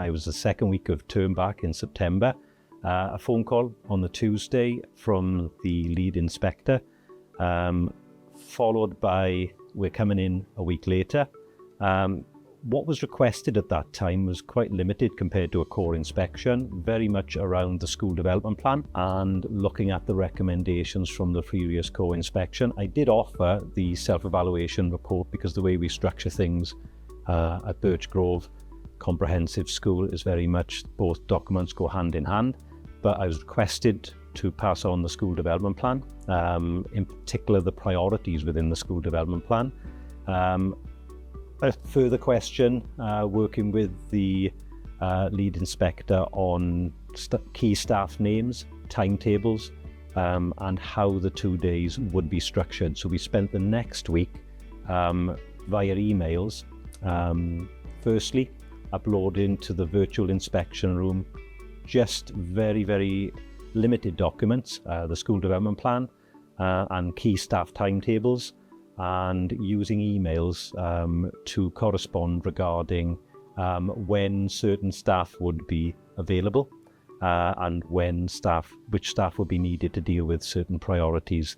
It was the second week of term back in September. A phone call on the Tuesday from the lead inspector, followed by, we're coming in a week later. What was requested at that time was quite limited compared to a core inspection, very much around the school development plan and looking at the recommendations from the previous core inspection. I did offer the self-evaluation report because the way we structure things at Birchgrove Comprehensive School is very much both documents go hand in hand, but I was requested to pass on the school development plan, in particular the priorities within the school development plan. A further question, working with the lead inspector on key staff names, timetables, and how the 2 days would be structured. So we spent the next week via emails, firstly uploading to the virtual inspection room just very, very limited documents, the school development plan and key staff timetables, and using emails to correspond regarding when certain staff would be available and which staff would be needed to deal with certain priorities